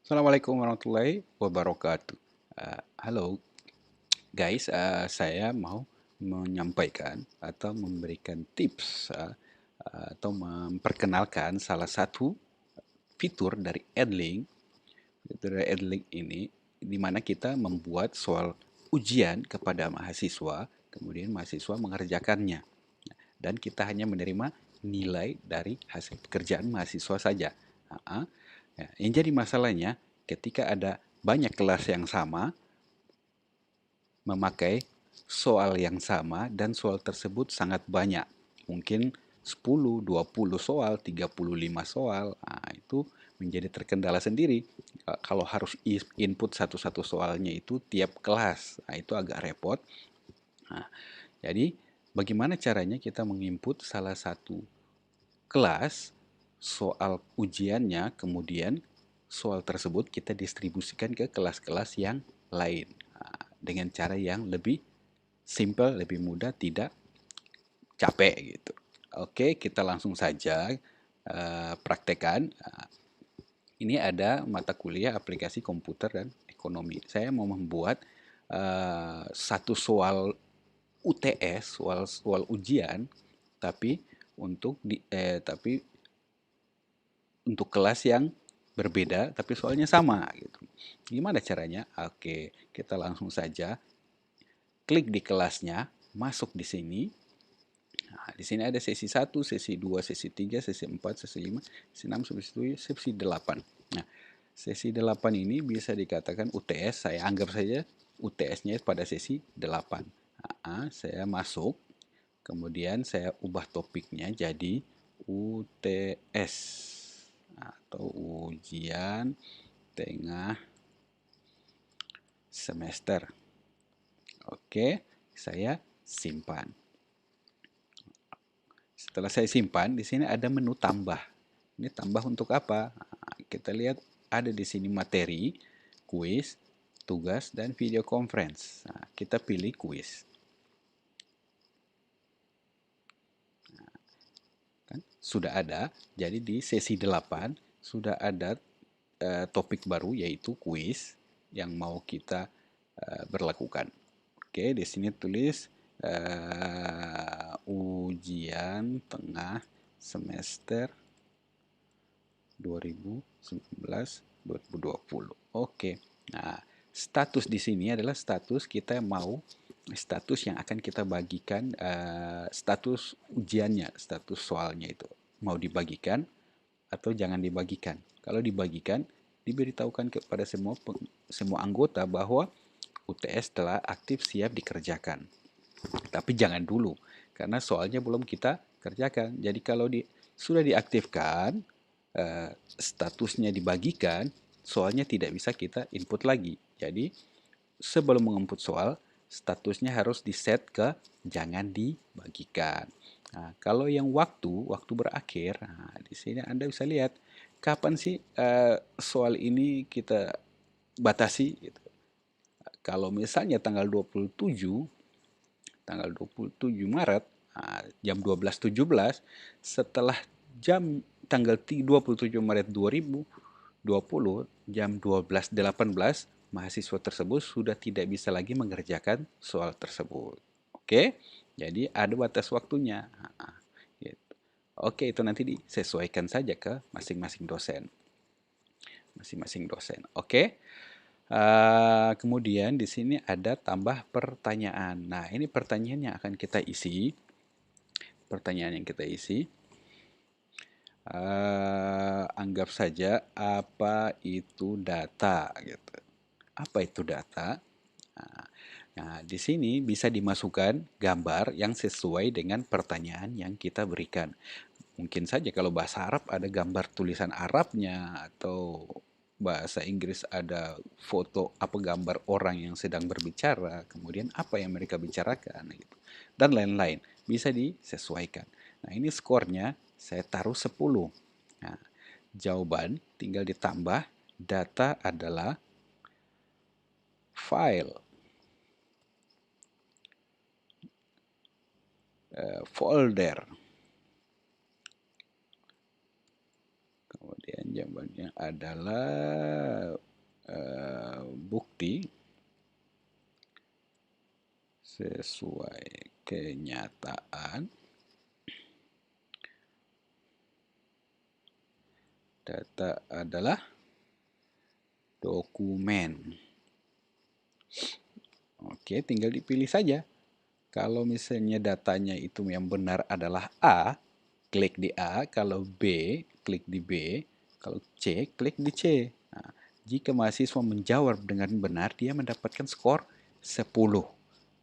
Assalamualaikum warahmatullahi wabarakatuh. Halo guys, saya mau menyampaikan atau memberikan tips atau memperkenalkan salah satu fitur dari Edlink. Fitur dari Edlink ini di mana kita membuat soal ujian kepada mahasiswa, kemudian mahasiswa mengerjakannya dan kita hanya menerima nilai dari hasil pekerjaan mahasiswa saja. Ya, yang jadi masalahnya ketika ada banyak kelas yang sama memakai soal yang sama dan soal tersebut sangat banyak. Mungkin 10, 20 soal, 35 soal. Nah, itu menjadi terkendala sendiri. Kalau harus input satu-satu soalnya itu tiap kelas. Nah, itu agak repot. Nah, jadi bagaimana caranya kita menginput salah satu kelas soal ujiannya, kemudian soal tersebut kita distribusikan ke kelas-kelas yang lain. Nah, dengan cara yang lebih simple, lebih mudah, tidak capek gitu. Oke, kita langsung saja praktekan. Ini ada mata kuliah aplikasi komputer dan ekonomi. Saya mau membuat satu soal UTS, soal ujian, tapi tapi untuk kelas yang berbeda, tapi soalnya sama gitu. Gimana caranya? Oke, kita langsung saja klik di kelasnya, masuk di sini. Nah, di sini ada sesi 1, sesi 2, sesi 3, sesi 4, sesi 5, sesi 6, sesi 7, sesi 8. Nah, sesi 8 ini bisa dikatakan UTS, saya anggap saja UTS-nya pada sesi 8. Nah, saya masuk, kemudian saya ubah topiknya jadi UTS atau ujian tengah semester. Oke, saya simpan. Setelah saya simpan, di sini ada menu tambah. Ini tambah untuk apa? Nah, kita lihat ada di sini materi, kuis, tugas, dan video conference. Nah, kita pilih kuis. Kan? Sudah ada, jadi di sesi 8 sudah ada topik baru yaitu kuis yang mau kita berlakukan. Oke, di sini tulis ujian tengah semester 2019-2020. Oke. Nah, status di sini adalah status kita mau status yang akan kita bagikan status ujiannya, status soalnya itu mau dibagikan atau jangan dibagikan. Kalau dibagikan, diberitahukan kepada semua anggota bahwa UTS telah aktif siap dikerjakan. Tapi jangan dulu, karena soalnya belum kita kerjakan. Jadi kalau sudah diaktifkan, statusnya dibagikan, soalnya tidak bisa kita input lagi. Jadi sebelum menginput soal, statusnya harus diset ke jangan dibagikan. Nah, kalau yang waktu berakhir, nah, di sini Anda bisa lihat kapan sih soal ini kita batasi. Gitu. Kalau misalnya tanggal 27 Maret jam 12.17 setelah tanggal 27 Maret 2020 jam 12.18 mahasiswa tersebut sudah tidak bisa lagi mengerjakan soal tersebut. Oke, jadi ada batas waktunya. Gitu. Oke, itu nanti disesuaikan saja ke masing-masing dosen. Masing-masing dosen. Oke. Kemudian di sini ada tambah pertanyaan. Nah, ini pertanyaan yang akan kita isi. Pertanyaan yang kita isi. Anggap saja apa itu data gitu. Apa itu data? Nah, di sini bisa dimasukkan gambar yang sesuai dengan pertanyaan yang kita berikan. Mungkin saja kalau bahasa Arab ada gambar tulisan Arabnya atau bahasa Inggris ada foto apa gambar orang yang sedang berbicara, kemudian apa yang mereka bicarakan gitu. Dan lain-lain. Bisa disesuaikan. Nah, ini skornya saya taruh 10. Nah, jawaban tinggal ditambah data adalah file, folder, Dan jawabannya adalah bukti sesuai kenyataan. Data adalah dokumen. Oke, tinggal dipilih saja. Kalau misalnya datanya itu yang benar adalah A, klik di A. Kalau B, klik di B. Kalau C, klik di C. Nah, jika mahasiswa menjawab dengan benar, dia mendapatkan skor 10.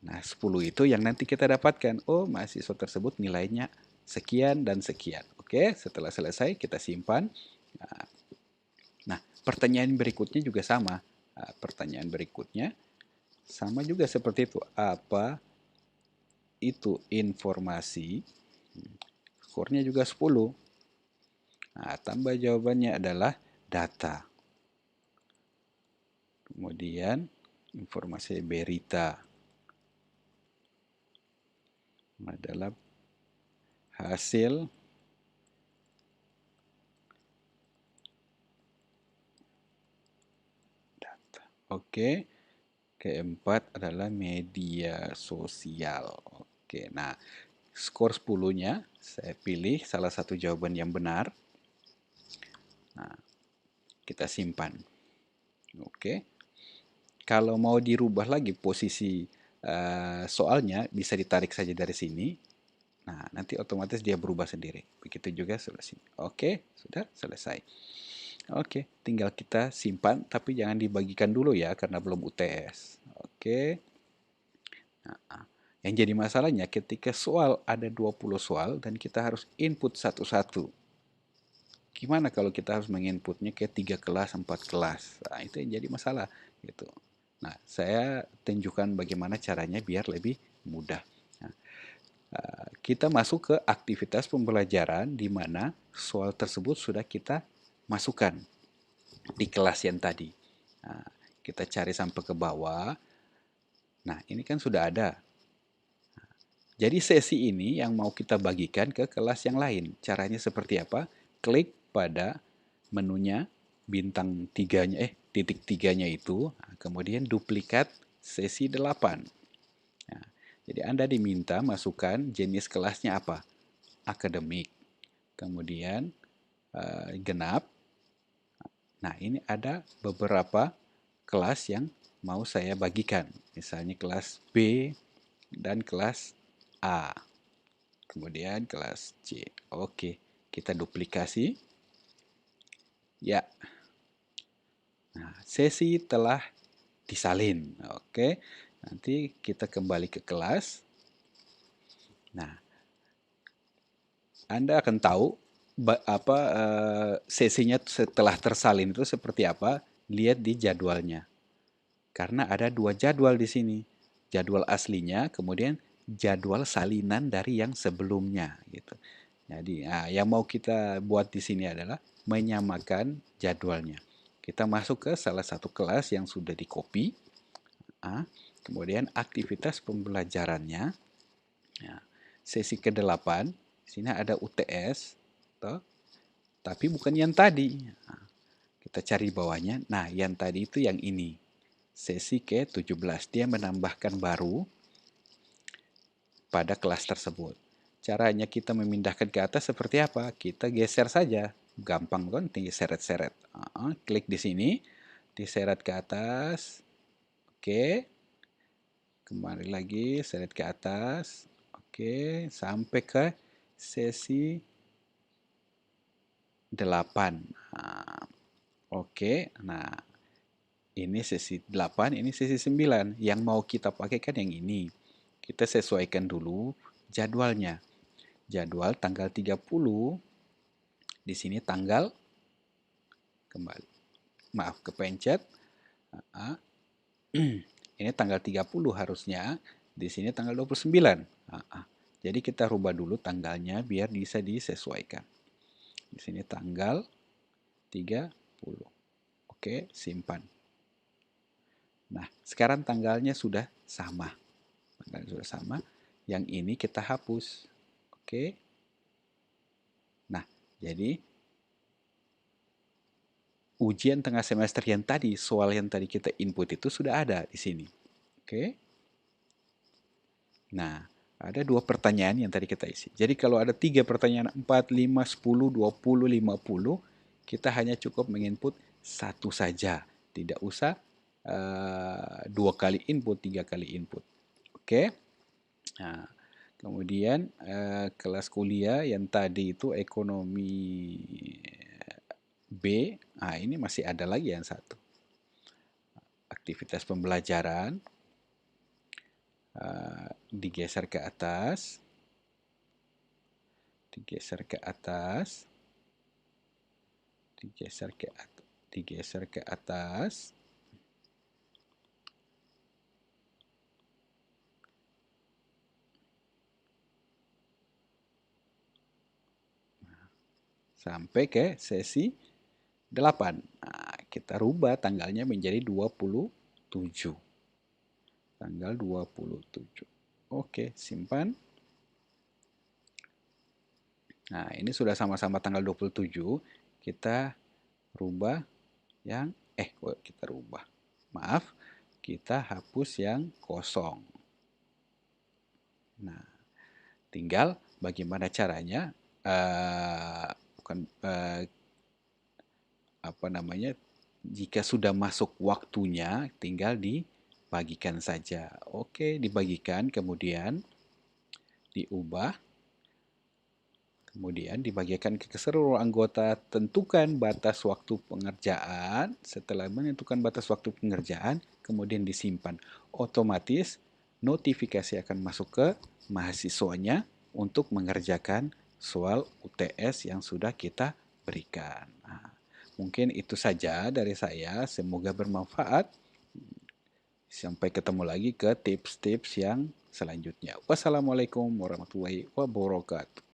Nah, 10 itu yang nanti kita dapatkan. Oh, mahasiswa tersebut nilainya sekian dan sekian. Oke, setelah selesai kita simpan. Nah, pertanyaan berikutnya juga sama. Nah, pertanyaan berikutnya sama juga seperti itu. Apa itu informasi? Skornya juga 10. Nah, tambah jawabannya adalah data. Kemudian informasi berita adalah hasil data. Oke. Keempat adalah media sosial. Oke, nah skor 10-nya saya pilih salah satu jawaban yang benar. Nah, kita simpan. Oke. Kalau mau dirubah lagi posisi soalnya, bisa ditarik saja dari sini. Nah, nanti otomatis dia berubah sendiri. Begitu juga sebelah sini. Oke, sudah selesai. Oke, tinggal kita simpan, tapi jangan dibagikan dulu ya, karena belum UTS. Oke. Nah, yang jadi masalahnya ketika soal ada 20 soal dan kita harus input satu-satu. Gimana kalau kita harus menginputnya ke 3 kelas, 4 kelas? Nah, itu yang jadi masalah gitu. Nah, saya tunjukkan bagaimana caranya biar lebih mudah. Nah, kita masuk ke aktivitas pembelajaran di mana soal tersebut sudah kita masukkan di kelas yang tadi. Nah, kita cari sampai ke bawah. Nah, ini kan sudah ada. Jadi sesi ini yang mau kita bagikan ke kelas yang lain. Caranya seperti apa? Klik pada menunya bintang tiganya, titik tiganya itu, kemudian duplikat sesi 8. Nah, jadi Anda diminta masukkan jenis kelasnya apa? Akademik. Kemudian genap. Nah, ini ada beberapa kelas yang mau saya bagikan. Misalnya kelas B dan kelas A. Kemudian kelas C. Oke, kita duplikasi. Ya. Nah, sesi telah disalin. Oke. Nanti kita kembali ke kelas. Nah, Anda akan tahu sesinya setelah tersalin itu seperti apa. Lihat di jadwalnya. Karena ada 2 jadwal di sini. Jadwal aslinya, kemudian jadwal salinan dari yang sebelumnya gitu. Jadi, yang mau kita buat di sini adalah menyamakan jadwalnya. Kita masuk ke salah satu kelas yang sudah di-copy. Kemudian aktivitas pembelajarannya. Ya, sesi ke-8, di sini ada UTS, tapi bukan yang tadi. Kita cari bawahnya. Nah, yang tadi itu yang ini. Sesi ke-17, dia menambahkan baru pada kelas tersebut. Caranya kita memindahkan ke atas seperti apa? Kita geser saja. Gampang kan, tinggi seret-seret. Klik di sini, diseret ke atas. Oke. Kembali lagi, seret ke atas. Oke, sampai ke sesi 8. Oke, nah ini sesi 8, ini sesi 9. Yang mau kita pakai kan yang ini. Kita sesuaikan dulu jadwalnya. Jadwal tanggal 30, di sini tanggal, kembali, maaf kepencet. Ini tanggal 30 harusnya, di sini tanggal 29. Jadi kita rubah dulu tanggalnya biar bisa disesuaikan. Di sini tanggal 30. Oke, simpan. Nah, sekarang tanggalnya sudah sama. Tanggalnya sudah sama. Yang ini kita hapus. Oke. Nah, jadi ujian tengah semester yang tadi, soal yang tadi kita input itu sudah ada di sini. Oke. Nah, ada 2 pertanyaan yang tadi kita isi. Jadi kalau ada 3 pertanyaan, 4, 5, 10, 20, 50, kita hanya cukup menginput satu saja. Tidak usah 2 kali input, 3 kali input. Oke. Nah, kemudian kelas kuliah yang tadi itu ekonomi B. Nah, ini masih ada lagi yang satu. Aktivitas pembelajaran digeser ke atas, digeser ke atas, digeser ke atas, digeser ke atas. Sampai ke sesi 8. Nah, kita rubah tanggalnya menjadi 27. Tanggal 27. Oke, simpan. Nah, ini sudah sama-sama tanggal 27. Kita rubah yang, kita rubah. Maaf, kita hapus yang kosong. Nah, tinggal bagaimana caranya, bukan apa namanya, jika sudah masuk waktunya, tinggal dibagikan saja. Oke, dibagikan, kemudian diubah, kemudian dibagikan ke seluruh anggota. Tentukan batas waktu pengerjaan. Setelah menentukan batas waktu pengerjaan, kemudian disimpan. Otomatis notifikasi akan masuk ke mahasiswanya untuk mengerjakan soal UTS yang sudah kita berikan. Nah, mungkin itu saja dari saya. Semoga bermanfaat. Sampai ketemu lagi ke tips-tips yang selanjutnya. Wassalamualaikum warahmatullahi wabarakatuh.